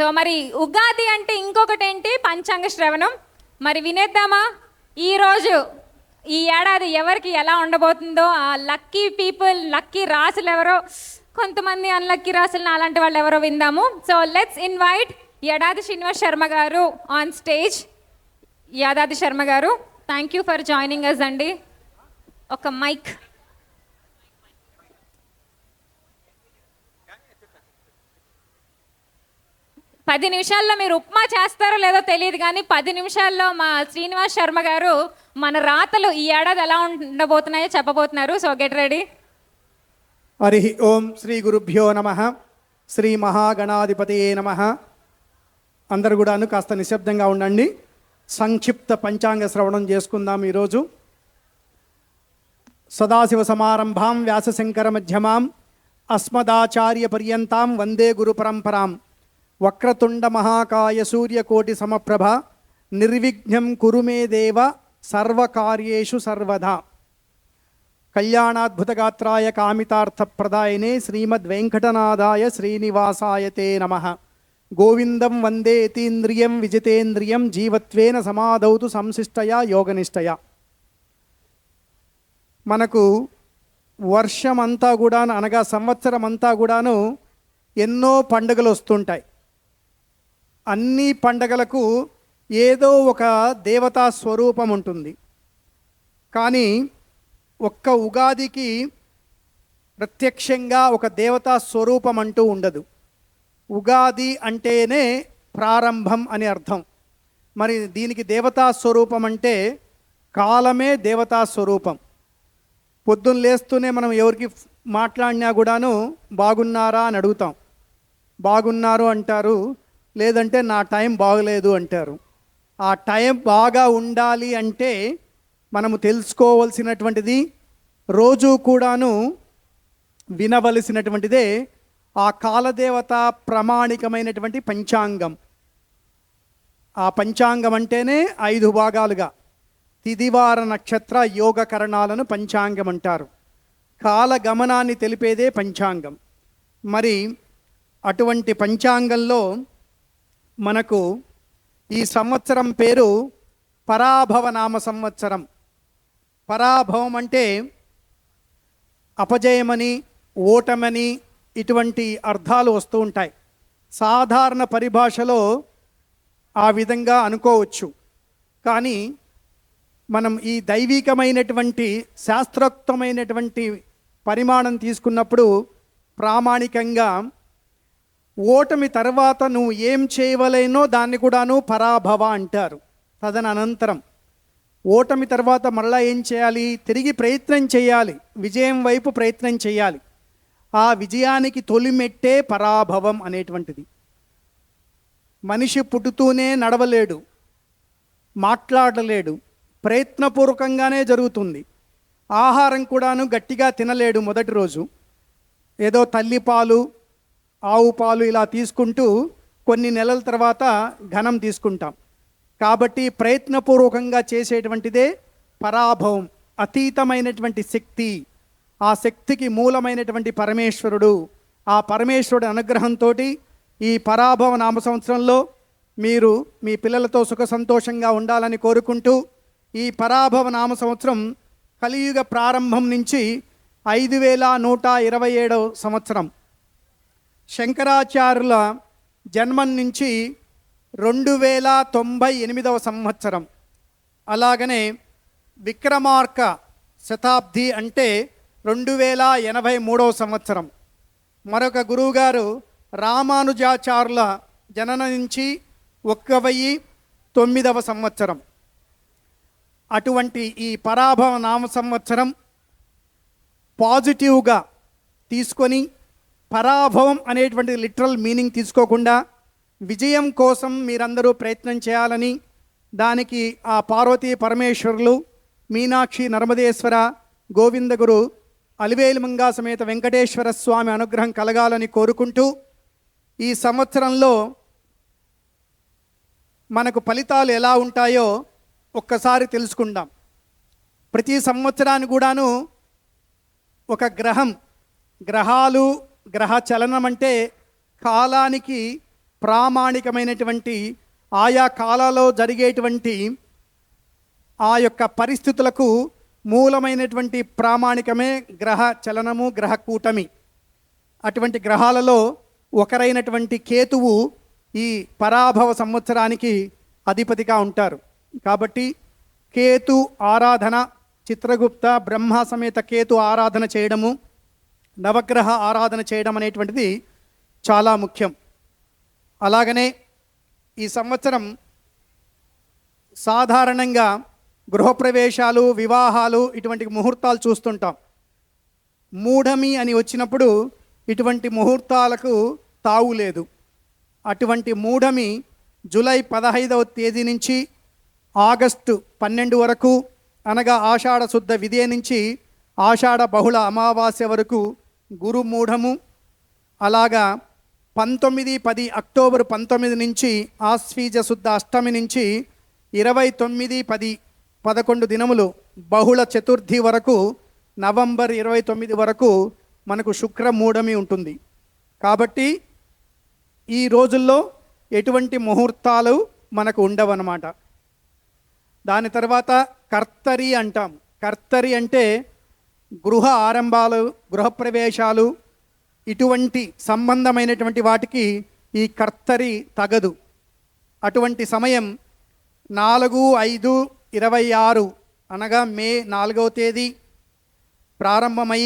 So మరి ఉగాది అంటే ఇంకొకటి ఏంటి, పంచాంగ శ్రవణం. మరి వినేద్దామా ఈరోజు ఈ ఏడాది ఎవరికి ఎలా ఉండబోతుందో, ఆ లక్కీ పీపుల్, లక్కీ రాసులు ఎవరో, కొంతమంది అన్లక్కీ రాసులు అలాంటి వాళ్ళు ఎవరో విందాము. So let's invite Yadadri Srinivas Sharma garu on stage. Yadadri Sharma garu, thank you for joining us అండి. ఒక మైక్. పది నిమిషాల్లో మీరు ఉప్మా చేస్తారో లేదో తెలియదు, కానీ 10 నిమిషాల్లో మా శ్రీనివాస్ శర్మ గారు మన రాతలు ఈ ఏడాది ఎలా ఉండబోతున్నాయో చెప్పబోతున్నారు. So get ready. Hari Om Shri గురుభ్యో నమః. శ్రీ మహాగణాధిపతయే నమః. అందరు కూడాను కాస్త నిశ్శబ్దంగా ఉండండి. సంక్షిప్త పంచాంగ శ్రవణం చేసుకుందాం. ఈరోజు సదాశివ సమారంభాం వ్యాసశంకర మధ్యమాం అస్మదాచార్య పర్యంతాం వందే గురు పరంపరాం. వక్రతుండ మహాకాయ సూర్యకోటి సమప్రభ నిర్విఘ్నం కురు మే దేవ సర్వకార్యేషు సర్వదా. కళ్యాణాద్భుతగాత్రాయ కామితార్థప్రదాయనే శ్రీమద్వెంకటనాథాయ శ్రీనివాసాయ తే నమః. గోవిందం వందే యతీంద్రియం విజితేంద్రియం జీవత్వేన సమాధౌతు సంశిష్టయా యోగనిష్టయా. మనకు వర్షమంతా కూడాను, అనగా సంవత్సరం అంతా కూడాను ఎన్నో పండుగలు వస్తుంటాయి. అన్ని పండగలకు ఏదో ఒక దేవతా స్వరూపం ఉంటుంది. కానీ ఒక్క ఉగాదికి ప్రత్యక్షంగా ఒక దేవతా స్వరూపం అంటూ ఉండదు. ఉగాది అంటేనే ప్రారంభం అని అర్థం. మరి దీనికి దేవతా స్వరూపం అంటే కాలమే దేవతా స్వరూపం. పొద్దున్న లేస్తూనే మనం ఎవరికి మాట్లాడినా కూడాను బాగున్నారా అని అడుగుతాం. బాగున్నారు అంటారు, లేదంటే నా టైం బాగలేదు అంటారు. ఆ టైం బాగా ఉండాలి అంటే మనము తెలుసుకోవలసినటువంటిది, రోజు కూడాను వినవలసినటువంటిదే ఆ కాలదేవత ప్రామాణికమైనటువంటి పంచాంగం. ఆ పంచాంగం అంటేనే 5 భాగాలుగా తిదివార నక్షత్ర యోగకరణాలను పంచాంగం అంటారు. కాల గమనాన్ని తెలిపేదే పంచాంగం. మరి అటువంటి పంచాంగంలో మనకు ఈ సంవత్సరం పేరు పరాభవ నామ సంవత్సరం. పరాభవం అంటే అపజయమని, ఓటమని, ఇటువంటి అర్థాలు వస్తూ ఉంటాయి. సాధారణ పరిభాషలో ఆ విధంగా అనుకోవచ్చు. కానీ మనం ఈ దైవికమైనటువంటి శాస్త్రోక్తమైనటువంటి పరిమాణం తీసుకున్నప్పుడు ప్రామాణికంగా ఓటమి తర్వాత నువ్వు ఏం చేయవలేనో దాన్ని కూడాను పరాభవ అంటారు. తదనంతరం ఓటమి తర్వాత మళ్ళా ఏం చేయాలి? తిరిగి ప్రయత్నం చేయాలి, విజయం వైపు ప్రయత్నం చేయాలి. ఆ విజయానికి తొలిమెట్టే పరాభవం అనేటువంటిది. మనిషి పుట్టుతూనే నడవలేడు, మాట్లాడలేడు, ప్రయత్నపూర్వకంగానే జరుగుతుంది. ఆహారం కూడాను గట్టిగా తినలేడు. మొదటి రోజు ఏదో తల్లిపాలు, ఆవు పాలు ఇలా తీసుకుంటూ కొన్ని నెలల తర్వాత ఘనం తీసుకుంటాం. కాబట్టి ప్రయత్నపూర్వకంగా చేసేటువంటిదే పరాభవం. అతీతమైనటువంటి శక్తి, ఆ శక్తికి మూలమైనటువంటి పరమేశ్వరుడు. ఆ పరమేశ్వరుడి అనుగ్రహంతో ఈ పరాభవ నామ సంవత్సరంలో మీరు మీ పిల్లలతో సుఖ సంతోషంగా ఉండాలని కోరుకుంటూ, ఈ పరాభవ నామ సంవత్సరం కలియుగ ప్రారంభం నుంచి 5127వ సంవత్సరం, శంకరాచార్యుల జన్మం నుంచి 2098వ సంవత్సరం, అలాగనే విక్రమార్క శతాబ్ది అంటే 2083వ సంవత్సరం. మరొక గురువుగారు రామానుజాచార్యుల జననం నుంచి 1009వ సంవత్సరం. అటువంటి ఈ పరాభవ నామ సంవత్సరం పాజిటివ్గా తీసుకొని, పరాభవం అనేటువంటి లిటరల్ మీనింగ్ తీసుకోకుండా విజయం కోసం మీరందరూ ప్రయత్నం చేయాలని, దానికి ఆ పార్వతీ పరమేశ్వరులు, మీనాక్షి నర్మదేశ్వర, గోవిందగురు, అలివేలుమంగా సమేత వెంకటేశ్వర స్వామి అనుగ్రహం కలగాలని కోరుకుంటూ, ఈ సంవత్సరంలో మనకు ఫలితాలు ఎలా ఉంటాయో ఒక్కసారి తెలుసుకుందాం. ప్రతి సంవత్సరానికి కూడాను ఒక గ్రహాలు, గ్రహ చలనం అంటే కాలానికి ప్రామాణికమైనటువంటి ఆయా కాలాల్లో జరిగేటువంటి ఆ యొక్క పరిస్థితులకు మూలమైనటువంటి ప్రామాణికమే గ్రహ చలనము, గ్రహ కూటమి. అటువంటి గ్రహాలలో ఒకరైనటువంటి కేతువు ఈ పరాభవ సంవత్సరానికి అధిపతిగా ఉంటారు. కాబట్టి కేతు ఆరాధన, చిత్రగుప్త బ్రహ్మ సమేత కేతు ఆరాధన చేయడము, నవగ్రహ ఆరాధన చేయడం అనేటువంటిది చాలా ముఖ్యం. అలాగనే ఈ సంవత్సరం సాధారణంగా గృహప్రవేశాలు, వివాహాలు ఇటువంటి ముహూర్తాలు చూస్తుంటాం. మూఢమి అని వచ్చినప్పుడు ఇటువంటి ముహూర్తాలకు తావు లేదు. అటువంటి మూఢమి జూలై 15వ తేదీ నుంచి ఆగస్టు 12 వరకు, అనగా ఆషాఢ శుద్ధ విదియ నుంచి ఆషాఢ బహుళ అమావాస్య వరకు గురు మూఢము. అలాగా 19-10 అక్టోబర్ 19 నుంచి ఆశ్వీజ శుద్ధ అష్టమి నుంచి 29-10-11 దినములు బహుళ చతుర్థి వరకు, నవంబర్ 29 వరకు మనకు శుక్ర మూఢమి ఉంటుంది. కాబట్టి ఈ రోజుల్లో ఎటువంటి ముహూర్తాలు మనకు ఉండవన్నమాట. దాని తర్వాత కర్తరి అంటాం. కర్తరి అంటే గృహ ఆరంభాలు, గృహప్రవేశాలు ఇటువంటి సంబంధమైనటువంటి వాటికి ఈ కర్తరి తగదు. అటువంటి సమయం 4/5/26 అనగా మే 4వ తేదీ ప్రారంభమై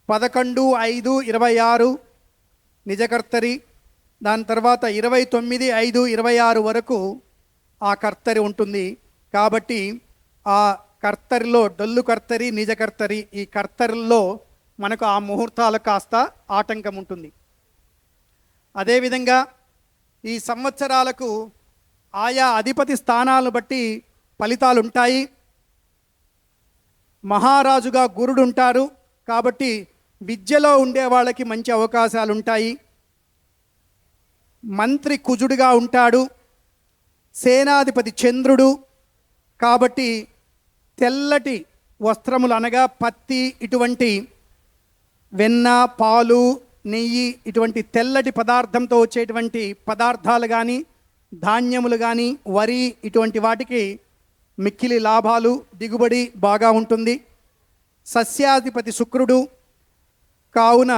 11/5/26 నిజకర్తరి. దాని తర్వాత 29/5/26 వరకు ఆ కర్తరి ఉంటుంది. కాబట్టి ఆ కర్తరిలో డొల్లు కర్తరి, నిజకర్తరి, ఈ కర్తరిలో మనకు ఆ ముహూర్తాలు కాస్త ఆటంకం ఉంటుంది. అదేవిధంగా ఈ సంవత్సరాలకు ఆయా అధిపతి స్థానాలను బట్టి ఫలితాలు ఉంటాయి. మహారాజుగా గురుడు ఉంటారు కాబట్టి విద్యలో ఉండే వాళ్ళకి మంచి అవకాశాలు ఉంటాయి. మంత్రి కుజుడిగా ఉంటాడు. సేనాధిపతి చంద్రుడు కాబట్టి తెల్లటి వస్త్రములు అనగా పత్తి, ఇటువంటి వెన్న, పాలు, నెయ్యి ఇటువంటి తెల్లటి పదార్థంతో వచ్చేటువంటి పదార్థాలు కానీ, ధాన్యములు కానీ, వరి ఇటువంటి వాటికి మిక్కిలి లాభాలు, దిగుబడి బాగా ఉంటుంది. సస్యాధిపతి శుక్రుడు కావున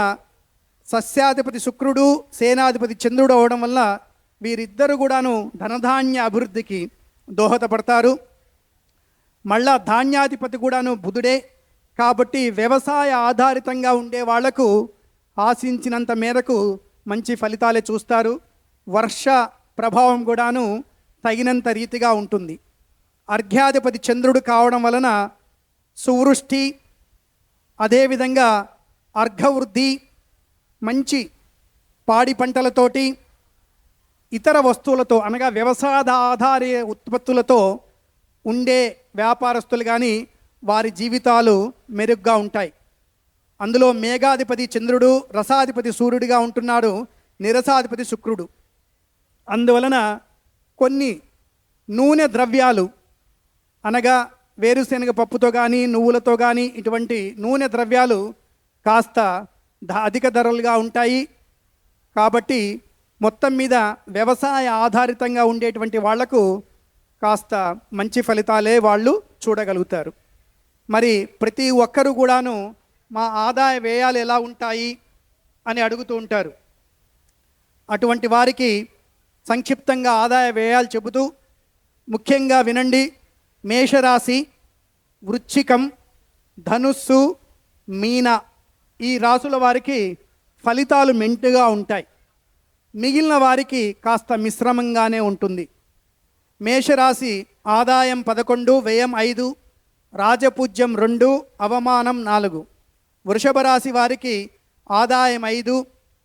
సస్యాధిపతి శుక్రుడు, సేనాధిపతి చంద్రుడు అవడం వల్ల వీరిద్దరు కూడాను ధనధాన్య అభివృద్ధికి దోహదపడతారు. మళ్ళా ధాన్యాధిపతి కూడాను బుధుడే కాబట్టి వ్యవసాయ ఆధారితంగా ఉండే వాళ్లకు ఆశించినంత మేరకు మంచి ఫలితాలే చూస్తారు. వర్ష ప్రభావం కూడాను తగినంత రీతిగా ఉంటుంది. అర్ఘ్యాధిపతి చంద్రుడు కావడం వలన సువృష్టి, అదేవిధంగా అర్ఘవృద్ధి, మంచి పాడి పంటలతోటి ఇతర వస్తువులతో అనగా వ్యవసాయ ఆధారిత ఉత్పత్తులతో ఉండే వ్యాపారస్తులు కానీ వారి జీవితాలు మెరుగ్గా ఉంటాయి. అందులో మేఘాధిపతి చంద్రుడు, రసాధిపతి సూర్యుడిగా ఉంటున్నాడు, నిరసాధిపతి శుక్రుడు. అందువలన కొన్ని నూనె ద్రవ్యాలు అనగా వేరుశనగ పప్పుతో కానీ, నువ్వులతో కానీ ఇటువంటి నూనె ద్రవ్యాలు కాస్త అధిక ధరలుగా ఉంటాయి. కాబట్టి మొత్తం మీద వ్యవసాయ ఆధారితంగా ఉండేటువంటి వాళ్లకు కాస్త మంచి ఫలితాలే వాళ్ళు చూడగలుగుతారు. మరి ప్రతి ఒక్కరు కూడాను మా ఆదాయ వ్యయాలు ఎలా ఉంటాయి అని అడుగుతూ ఉంటారు. అటువంటి వారికి సంక్షిప్తంగా ఆదాయ వ్యయాలు చెబుతూ ముఖ్యంగా వినండి. మేషరాశి, వృశ్చికం, ధనుస్సు, మీన ఈ రాసుల వారికి ఫలితాలు మెంటుగా ఉంటాయి. మిగిలిన వారికి కాస్త మిశ్రమంగానే ఉంటుంది. మేషరాశి ఆదాయం 11, వ్యయం 5, రాజపూజ్యం 2, అవమానం 4. వృషభ రాశి వారికి ఆదాయం 5,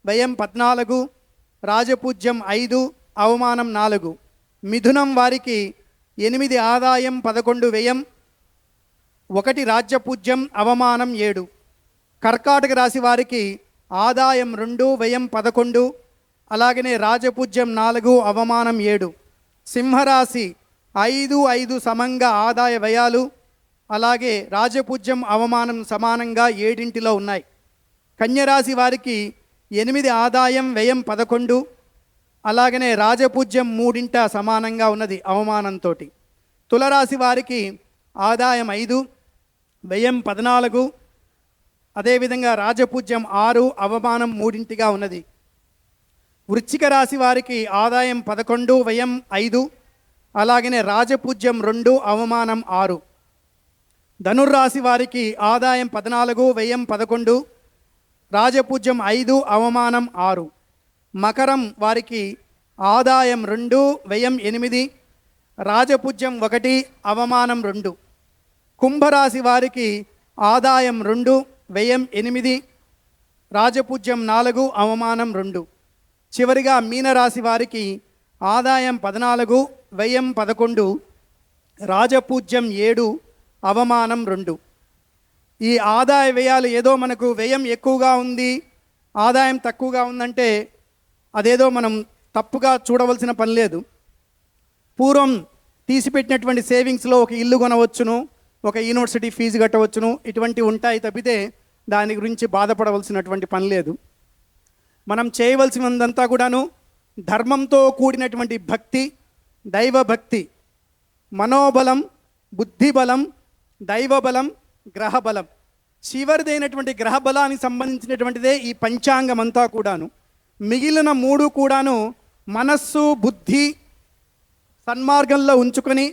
వ్యయం 14, రాజపూజ్యం 5, అవమానం 4. మిథునం వారికి 8 ఆదాయం 11 వ్యయం 1 రాజ్యపూజ్యం అవమానం 7. కర్కాటక రాశి వారికి ఆదాయం 2 వ్యయం 11 అలాగనే రాజపూజ్యం 4 అవమానం 7. సింహరాశి 5 సమంగా ఆదాయ వ్యయాలు అలాగే రాజపూజ్యం అవమానం సమానంగా 7 ఉన్నాయి. కన్యరాశి వారికి 8 ఆదాయం వ్యయం 11 అలాగనే రాజపూజ్యం 3 సమానంగా ఉన్నది అవమానంతో. తులరాశి వారికి ఆదాయం 5, వ్యయం 14, అదేవిధంగా రాజపూజ్యం 6, అవమానం 3గా ఉన్నది. వృశ్చిక రాశి వారికి ఆదాయం 11, వ్యయం 5, అలాగనే రాజపూజ్యం 2, అవమానం 6. ధనుర్రాశి వారికి ఆదాయం 14, వ్యయం 11, రాజపూజ్యం 5, అవమానం 6. మకరం వారికి ఆదాయం 2, వ్యయం 8, రాజపూజ్యం 1, అవమానం 2. కుంభరాశి వారికి ఆదాయం 2, వ్యయం 8, రాజపూజ్యం 4, అవమానం 2. చివరిగా మీనరాశి వారికి ఆదాయం 14, వ్యయం 11, రాజపూజ్యం 7, అవమానం 2. ఈ ఆదాయ వ్యయాలు ఏదో మనకు వ్యయం ఎక్కువగా ఉంది, ఆదాయం తక్కువగా ఉందంటే అదేదో మనం తప్పుగా చూడవలసిన పని లేదు. పూర్వం తీసిపెట్టినటువంటి సేవింగ్స్లో ఒక ఇల్లు కొనవచ్చును, ఒక యూనివర్సిటీ ఫీజు కట్టవచ్చును, ఇటువంటివి ఉంటాయి తప్పితే దాని గురించి బాధపడవలసినటువంటి పని లేదు. మనం చేయవలసినంతా కూడాను ధర్మంతో కూడినటువంటి భక్తి, దైవభక్తి, మనోబలం, బుద్ధిబలం, దైవబలం, గ్రహబలం. చివరిదైనటువంటి గ్రహబలానికి సంబంధించినటువంటిదే ఈ పంచాంగం అంతా కూడాను. మిగిలిన 3 కూడాను మనస్సు, బుద్ధి సన్మార్గంలో ఉంచుకొని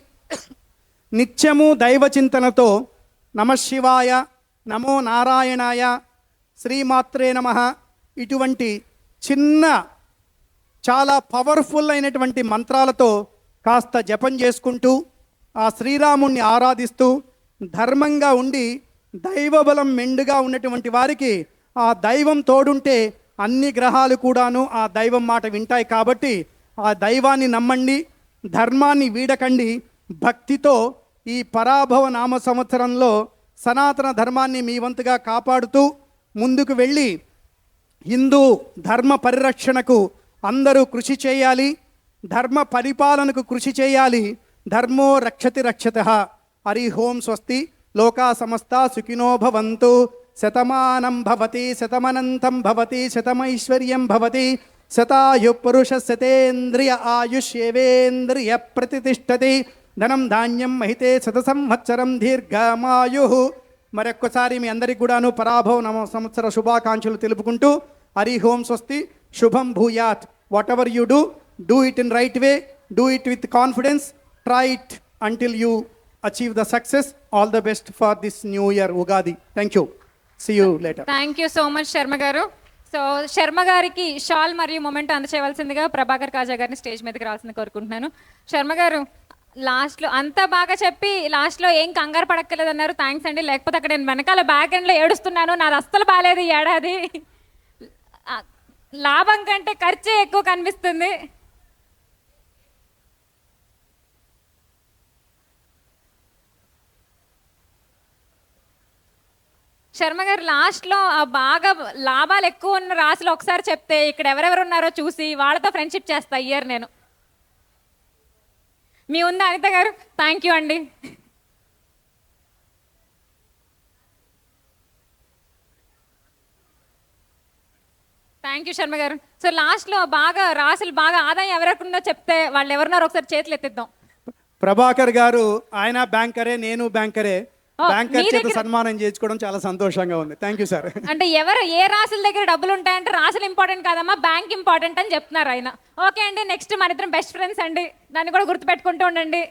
నిత్యము దైవచింతనతో నమశివాయ, నమో నారాయణాయ, శ్రీమాత్రే నమః ఇటువంటి చిన్న చాలా పవర్ఫుల్ అయినటువంటి మంత్రాలతో కాస్త జపం చేసుకుంటూ ఆ శ్రీరాముణ్ణి ఆరాధిస్తూ ధర్మంగా ఉండి దైవబలం మెండుగా ఉన్నటువంటి వారికి ఆ దైవం తోడుంటే అన్ని గ్రహాలు కూడాను ఆ దైవం మాట వింటాయి. కాబట్టి ఆ దైవాన్ని నమ్మండి, ధర్మాన్ని వీడకండి. భక్తితో ఈ పరాభవ నామ సంవత్సరంలో సనాతన ధర్మాన్ని మీ వంతుగా కాపాడుతూ ముందుకు వెళ్ళి హిందూ ధర్మ పరిరక్షణకు అందరూ కృషి చేయాలి, ధర్మ పరిపాలనకు కృషి చేయాలి. ధర్మో రక్షతి రక్షతః. హరి ఓం స్వస్తి. లోకా సమస్త సుఖినో భవంతు. శతమానం భవతి, శతమనంతం భవతి, శతమైశ్వర్యం భవతి, శతాయు పురుష శతేంద్రియ ఆయుష్యేవేంద్రియ ప్రతిష్టతి. ధనం ధాన్యం మహితే శత సంవత్సరం దీర్ఘమాయు. మరొక్కసారి మీ అందరికి కూడాను పరాభవ నవ సంవత్సర శుభాకాంక్షలు తెలుపుకుంటూ హరి ఓం స్వస్తి. శుభం భూయాత్. What ever you do it in right way, do it with confidence, try it until you achieve the success. All the best for this new year Ugadi. Thank you. See you later. Thank you so much Sharma గారు. So Sharma గారికి shawl మరియు moment అందచేయవలసిందిగా Prabhakar కాజా గారిని stage మీదకి రావాల్సింది కోరుకుంటున్నాను. శర్మ గారు లాస్ట్లో అంతా బాగా చెప్పి లాస్ట్లో ఏం కంగారు పడక్కర్లేదు అన్నారు. థ్యాంక్స్ అండి. లేకపోతే అక్కడ నేను వెనకాల బ్యాక్ ఎండ్లో ఏడుస్తున్నాను, నాది అస్సలు బాగాలేదు ఈ ఏడాది, లాభం కంటే ఖర్చే ఎక్కువ కనిపిస్తుంది. శర్మ గారు లాస్ట్లో బాగా లాభాలు ఎక్కువ ఉన్న రాశులు ఒకసారి చెప్తే ఇక్కడ ఎవరెవరు ఉన్నారో చూసి వాళ్ళతో ఫ్రెండ్షిప్ చేస్తా ఇయర్ నేను. మీ ఉందా అనిత గారు? థ్యాంక్ యూ అండి. థ్యాంక్ యూ శర్మ గారు. సో లాస్ట్లో బాగా రాశులు బాగా ఆదాయం ఎవరెక్కడుందో చెప్తే వాళ్ళు ఎవరున్నారో ఒకసారి చేతులు ఎత్తిద్దాం. ప్రభాకర్ గారు ఆయన బ్యాంకరే, నేను బ్యాంకరే. బ్యాంకర్ మీ చేత దగ్గర- సన్మానం చేయించుకోవడం చాలా సంతోషంగా ఉంది. Thank you sir. అంటే ఎవరు ఏ రాశుల దగ్గర డబ్బులు ఉంటాయంటే రాశులు ఇంపార్టెంట్ కాదమ్మా, బ్యాంక్ ఇంపార్టెంట్ అని చెప్తున్నారు ఆయన. ఓకే అండి, నెక్స్ట్ మన ఇద్దరం బెస్ట్ ఫ్రెండ్స్ అండి, దాన్ని కూడా గుర్తుపెట్టుకుంటూ ఉండండి.